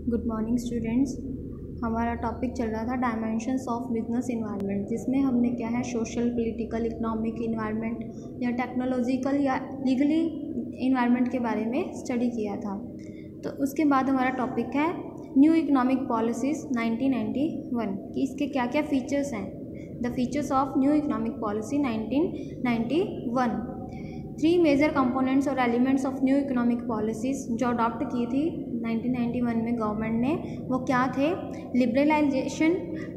Good morning students. हमारा topic चल रहा था डायमेंशंस ऑफ बिजनेस इन्वायरमेंट, जिसमें हमने क्या है सोशल, पॉलिटिकल, इकोनॉमिक इन्वायरमेंट या टेक्नोलॉजिकल या लीगली इन्वायरमेंट के बारे में स्टडी किया था। तो उसके बाद हमारा टॉपिक है न्यू इकोनॉमिक पॉलिसीज़ 1991 कि इसके क्या क्या फ़ीचर्स हैं। The features of new economic policy 1991। 3 major components और elements of new economic policies जो अडॉप्ट की थी 1991 में गवर्नमेंट ने, वो क्या थे? Liberalisation,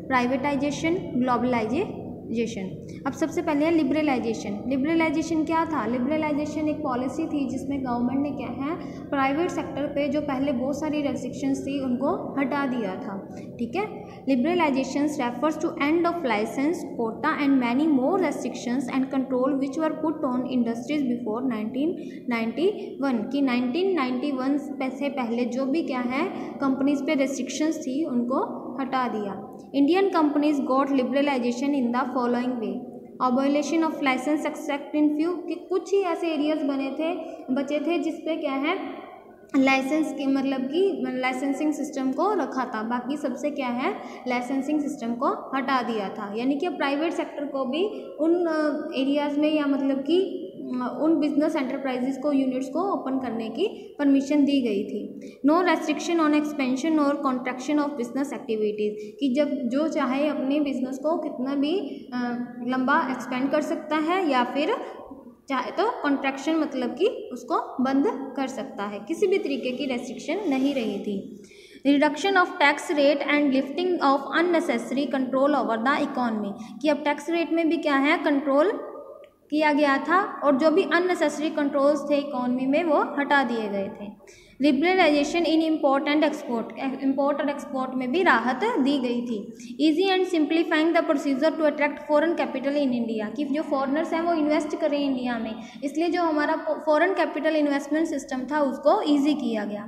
privatisation, globalisation. अब सबसे पहले है लिबरलाइजेशन। लिबरलाइजेशन क्या था? लिबरलाइजेशन एक पॉलिसी थी जिसमें गवर्नमेंट ने क्या है प्राइवेट सेक्टर पे जो पहले बहुत सारी रेस्ट्रिक्शंस थी उनको हटा दिया था। ठीक है। Liberalisation refers to end of licence, quota and many more restrictions and control which were put on industries before 1991 कि 1991 से पहले जो भी क्या है कंपनीज पे रेस्ट्रिक्शंस थी उनको हटा दिया। Indian companies got liberalisation in the following way. Abolition of licence except in few कि कुछ ही ऐसे एरियाज बचे थे जिसपे क्या है लाइसेंस की मतलब कि लाइसेंसिंग सिस्टम को रखा था, बाकी सबसे क्या है लाइसेंसिंग सिस्टम को हटा दिया था। यानी कि प्राइवेट सेक्टर को भी उन एरियाज़ में या मतलब कि उन बिजनेस एंटरप्राइजेस को यूनिट्स को ओपन करने की परमिशन दी गई थी। नो रेस्ट्रिक्शन ऑन एक्सपेंशन और कॉन्ट्रैक्शन ऑफ बिजनेस एक्टिविटीज़ कि जब जो चाहे अपने बिजनेस को कितना भी लंबा एक्सपेंड कर सकता है या फिर चाहे तो कॉन्ट्रैक्शन मतलब कि उसको बंद कर सकता है। किसी भी तरीके की रेस्ट्रिक्शन नहीं रही थी। Reduction of tax rate and lifting of unnecessary control over the economy कि अब टैक्स रेट में भी क्या है कंट्रोल किया गया था और जो भी अननेसेसरी कंट्रोल्स थे इकोनॉमी में वो हटा दिए गए थे। Liberalisation in import and export, import और एक्सपोर्ट में भी राहत दी गई थी। Easy and simplifying the procedure to attract foreign capital in India कि जो फॉरेनर्स हैं वो इन्वेस्ट करें इंडिया में, इसलिए जो हमारा फॉरेन कैपिटल इन्वेस्टमेंट सिस्टम था उसको ईजी किया गया।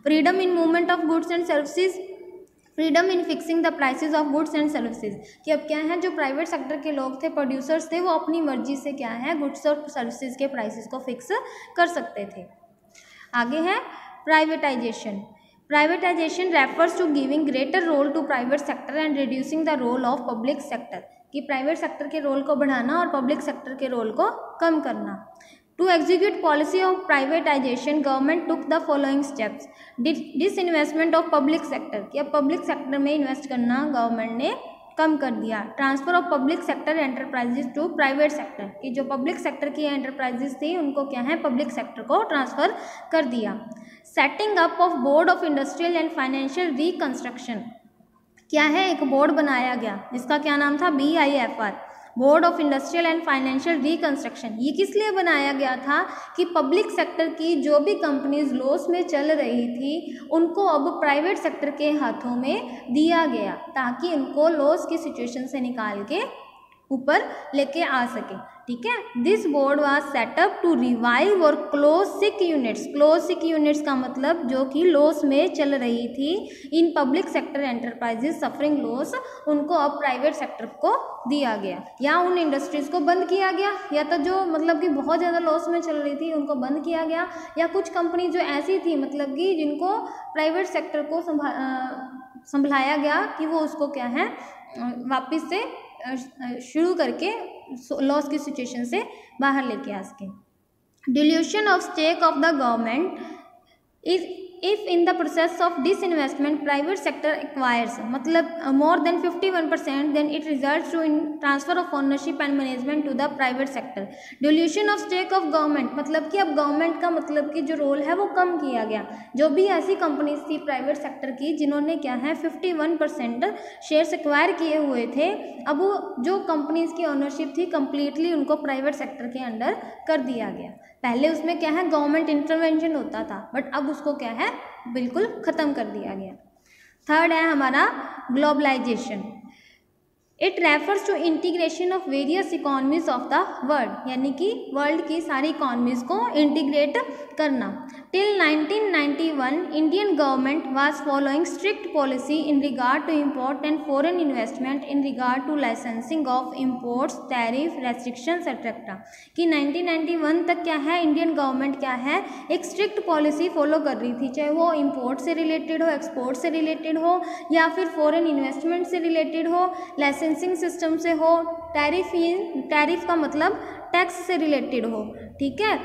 Freedom in movement of goods and services, freedom in fixing the prices of goods and services कि अब क्या है जो प्राइवेट सेक्टर के लोग थे, प्रोड्यूसर्स थे, वो अपनी मर्जी से क्या है गुड्स और सर्विसेज के प्राइसेस को फिक्स कर सकते थे। आगे है privatisation. Privatisation refers to giving greater role to private sector and reducing the role of public sector कि प्राइवेट सेक्टर के रोल को बढ़ाना और पब्लिक सेक्टर के रोल को कम करना। To execute policy of privatisation government took the following steps. Disinvestment of public sector कि अब पब्लिक सेक्टर में इन्वेस्ट करना गवर्नमेंट ने कम कर दिया। Transfer of public sector enterprises to private sector कि जो पब्लिक सेक्टर की एंटरप्राइजेज थी उनको क्या है पब्लिक सेक्टर को ट्रांसफ़र कर दिया। Setting up of board of industrial and financial reconstruction क्या है एक बोर्ड बनाया गया जिसका क्या नाम था BIFR, board of industrial and financial reconstruction. ये किस लिए बनाया गया था कि पब्लिक सेक्टर की जो भी कंपनीज लॉस में चल रही थी उनको अब प्राइवेट सेक्टर के हाथों में दिया गया ताकि उनको लॉस की सिचुएशन से निकाल के ऊपर लेके आ सके। ठीक है। This board was set up to revive और close sick units. Close sick units का मतलब जो कि लॉस में चल रही थी in public sector enterprises suffering loss, उनको अब प्राइवेट सेक्टर को दिया गया या उन इंडस्ट्रीज़ को बंद किया गया या तो जो मतलब कि बहुत ज़्यादा लॉस में चल रही थी उनको बंद किया गया या कुछ कंपनी जो ऐसी थी मतलब कि जिनको प्राइवेट सेक्टर को संभाला गया कि वो उसको क्या है वापस से शुरू करके लॉस की सिचुएशन से बाहर लेके आ सके। Dilution of stake of the government if in the process of disinvestment private sector acquires मतलब more than 51% then it results to in transfer of ownership and management to the private sector. Dilution of stake of government मतलब कि अब government का मतलब कि जो role है वो कम किया गया। जो भी ऐसी कंपनीज थी प्राइवेट सेक्टर की जिन्होंने क्या है 51% शेयर्स एक्वायर किए हुए थे, अब वो जो कंपनीज की ओनरशिप थी कम्प्लीटली उनको प्राइवेट सेक्टर के अंडर कर दिया गया। पहले उसमें क्या है गवर्नमेंट इंटरवेंशन होता था बट अब उसको क्या है बिल्कुल ख़त्म कर दिया गया। थर्ड है हमारा globalisation. It refers to integration of various economies of the world, यानी कि वर्ल्ड की सारी इकोनॉमीज को इंटीग्रेट करना। Till 1991 Indian government was following strict policy in regard to import and foreign investment in regard to licensing of imports, tariff, restrictions etcetera. कि 1991 तक क्या है, इंडियन गवर्नमेंट क्या है, एक स्ट्रिक्ट पॉलिसी फॉलो कर रही थी, चाहे वो इम्पोर्ट से रिलेटेड हो, एक्सपोर्ट से रिलेटेड हो, या फिर फॉरेन इन्वेस्टमेंट से रिलेटेड हो, लाइसेंसिंग सिस्टम से हो, टैरिफ का मतलब टैक्स से रिलेटेड हो, ठीक है,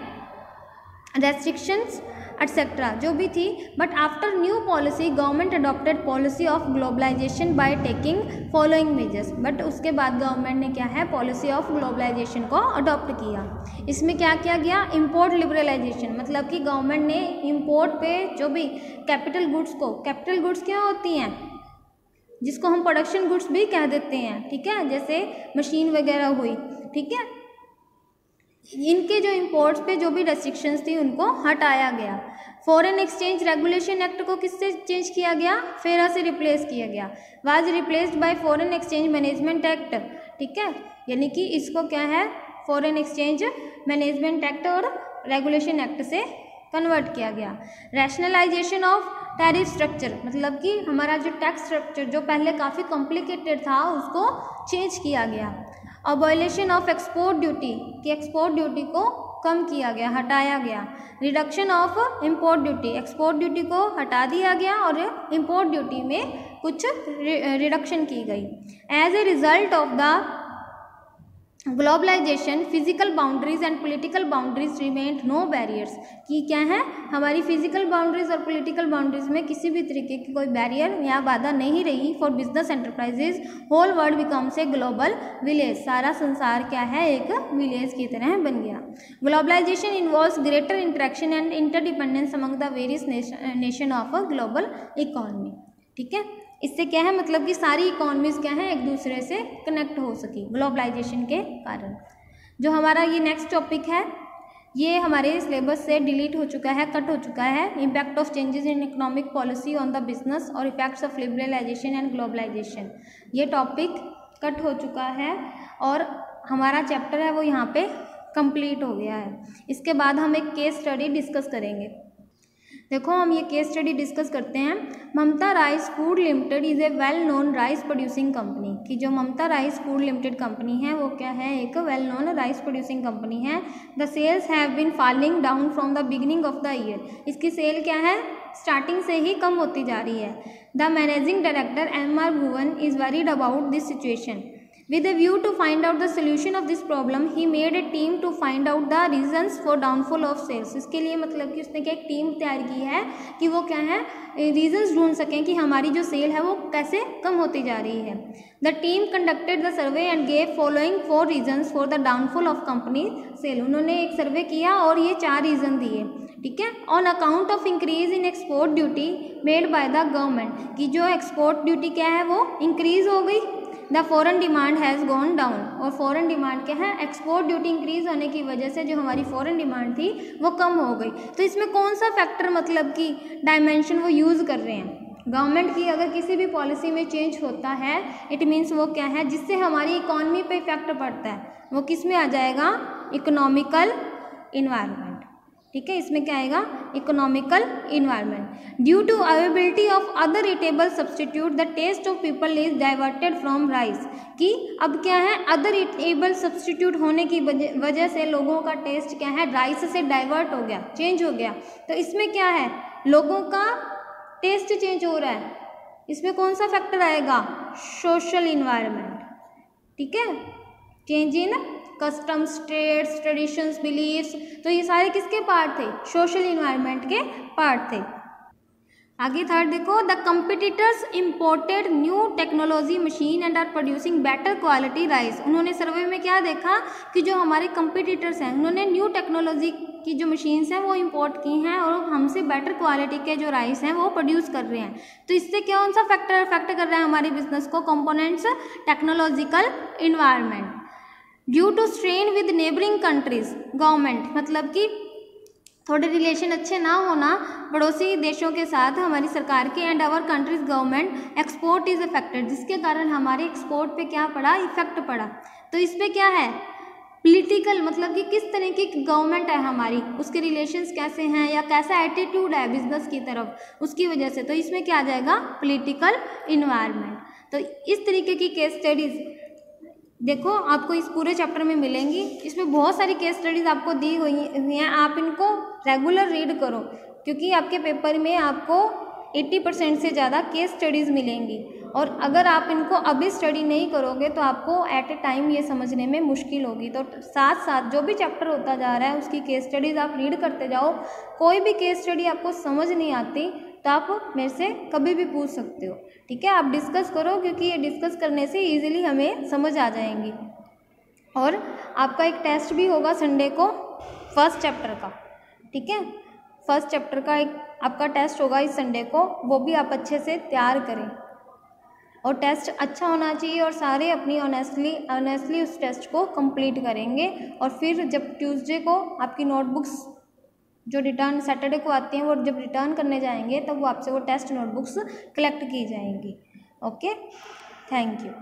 रेस्ट्रिक्शंस एटसेट्रा जो भी थी। But after new policy government adopted policy of globalisation by taking following measures. But उसके बाद गवर्नमेंट ने क्या है, पॉलिसी ऑफ ग्लोबलाइजेशन को अडॉप्ट किया। इसमें क्या किया गया, इम्पोर्ट लिबरलाइजेशन, मतलब कि गवर्नमेंट ने इम्पोर्ट पे जो भी कैपिटल गुड्स क्या होती हैं, जिसको हम प्रोडक्शन गुड्स भी कह देते हैं, ठीक है, जैसे मशीन वगैरह हुई, ठीक है, इनके जो इम्पोर्ट्स पे जो भी रेस्ट्रिक्शंस थी उनको हटाया गया। फॉरेन एक्सचेंज रेगुलेशन एक्ट को किससे चेंज किया गया, फेरा से रिप्लेस किया गया, was replaced by foreign exchange management act, ठीक है, यानी कि इसको क्या है, फॉरेन एक्सचेंज मैनेजमेंट एक्ट और रेगुलेशन एक्ट से कन्वर्ट किया गया। रैशनलाइजेशन ऑफ टैरिफ स्ट्रक्चर, मतलब कि हमारा जो टैक्स स्ट्रक्चर जो पहले काफ़ी कॉम्प्लिकेटेड था उसको चेंज किया गया। अबॉलिशन ऑफ एक्सपोर्ट ड्यूटी, कि एक्सपोर्ट ड्यूटी को कम किया गया, हटाया गया। Reduction of import duty, export duty को हटा दिया गया और इम्पोर्ट ड्यूटी में कुछ रिडक्शन की गई। As a result of the globalisation physical boundaries and political boundaries remained no barriers, कि क्या है, हमारी फिजिकल बाउंड्रीज और पॉलिटिकल बाउंड्रीज में किसी भी तरीके की कोई बैरियर या बाधा नहीं रही for business enterprises. Whole world becomes a global village, सारा संसार क्या है, एक विलेज की तरह बन गया। Globalisation involves greater interaction and interdependence among the various nation of a global economy, ठीक है। इससे क्या है, मतलब कि सारी इकोनॉमीज क्या है, एक दूसरे से कनेक्ट हो सकी ग्लोबलाइजेशन के कारण। जो हमारा ये नेक्स्ट टॉपिक है ये हमारे सिलेबस से डिलीट हो चुका है, कट हो चुका है। Impact of changes in economic policy on the business और effects of liberalisation and globalisation, ये टॉपिक कट हो चुका है और हमारा चैप्टर है वो यहाँ पे कंप्लीट हो गया है। इसके बाद हम एक केस स्टडी डिस्कस करेंगे। देखो हम ये केस स्टडी डिस्कस करते हैं। Mamata rice food limited is a well known rice producing company, कि जो Mamata rice food limited company है वो क्या है, एक well known rice producing company है। The sales have been falling down from the beginning of the year, इसकी sale क्या है, स्टार्टिंग से ही कम होती जा रही है। The managing director M.R. Bhuvan is worried about this situation. With a view to find out the solution of this problem, he made a team to find out the reasons for downfall of sales। इसके लिए मतलब कि उसने क्या एक team तैयार की है कि वो क्या है, रीजंस ढूंढ सकें कि हमारी जो सेल है वो कैसे कम होती जा रही है। The team conducted the survey and gave following 4 reasons for the downfall of company sale. उन्होंने एक सर्वे किया और ये 4 रीज़न दिए, ठीक है। On account of increase in export duty made by the government, कि जो एक्सपोर्ट ड्यूटी क्या है वो इंक्रीज हो गई। The foreign demand has gone down, और फॉरेन डिमांड क्या है, एक्सपोर्ट ड्यूटी इंक्रीज होने की वजह से जो हमारी फॉरेन डिमांड थी वो कम हो गई। तो इसमें कौन सा फैक्टर मतलब कि डायमेंशन वो यूज़ कर रहे हैं। गवर्नमेंट की अगर किसी भी पॉलिसी में चेंज होता है इट मीन्स वो क्या है, जिससे हमारी इकॉनमी पे इफेक्ट पड़ता है, वो किस में आ जाएगा, इकोनॉमिकल इन्वायरमेंट, ठीक है। इसमें क्या आएगा, economical environment. Due to availability of other eatable substitute the taste of people is diverted from rice, कि अब क्या है, अदर ईटेबल सब्सटीट्यूट होने की वजह से लोगों का टेस्ट क्या है, राइस से डाइवर्ट हो गया, चेंज हो गया। तो इसमें क्या है, लोगों का टेस्ट चेंज हो रहा है। इसमें कौन सा फैक्टर आएगा, सोशल इन्वायरमेंट, ठीक है। Change in customs, trades, traditions, beliefs, तो ये सारे किसके पार्ट थे, सोशल इन्वायरमेंट के पार्ट थे। आगे थर्ड देखो, the competitors imported new technology machine and are producing better quality rice. उन्होंने सर्वे में क्या देखा कि जो हमारे कंपिटिटर्स हैं उन्होंने न्यू टेक्नोलॉजी की जो मशीन्स हैं वो इंपोर्ट की हैं और हमसे बेटर क्वालिटी के जो राइस हैं वो प्रोड्यूस कर रहे हैं। तो इससे कौन सा फैक्टर इफेक्ट कर रहा है हमारे बिजनेस को, components, technological environment. Due to strain with neighbouring countries, government मतलब कि थोड़े रिलेशन अच्छे ना होना पड़ोसी देशों के साथ हमारी सरकार के, and our country's government export is affected, जिसके कारण हमारे एक्सपोर्ट पे क्या पड़ा, इफेक्ट पड़ा। तो इस पे क्या है, पॉलिटिकल, मतलब कि किस तरह की गवर्नमेंट है हमारी, उसके रिलेशंस कैसे हैं या कैसा एटीट्यूड है बिजनेस की तरफ, उसकी वजह से। तो इसमें क्या आ जाएगा, पॉलिटिकल इन्वायरमेंट। तो इस तरीके की केस स्टडीज़ देखो आपको इस पूरे चैप्टर में मिलेंगी। इसमें बहुत सारी केस स्टडीज़ आपको दी हुई हैं, आप इनको रेगुलर रीड करो, क्योंकि आपके पेपर में आपको 80% से ज़्यादा केस स्टडीज़ मिलेंगी। और अगर आप इनको अभी स्टडी नहीं करोगे तो आपको एट ए टाइम ये समझने में मुश्किल होगी। तो साथ साथ जो भी चैप्टर होता जा रहा है उसकी केस स्टडीज़ आप रीड करते जाओ। कोई भी केस स्टडी आपको समझ नहीं आती तो आप मेरे से कभी भी पूछ सकते हो, ठीक है। आप डिस्कस करो, क्योंकि ये डिस्कस करने से ईजिली हमें समझ आ जाएंगी। और आपका एक टेस्ट भी होगा संडे को फर्स्ट चैप्टर का, ठीक है। फर्स्ट चैप्टर का एक आपका टेस्ट होगा इस संडे को, वो भी आप अच्छे से तैयार करें। और टेस्ट अच्छा होना चाहिए और सारे अपनी ऑनेस्टली उस टेस्ट को कंप्लीट करेंगे। और फिर जब ट्यूसडे को आपकी नोटबुक्स जो रिटर्न सैटरडे को आती हैं, वो जब रिटर्न करने जाएंगे तब वो आपसे वो टेस्ट नोटबुक्स कलेक्ट की जाएंगी। Okay, thank you.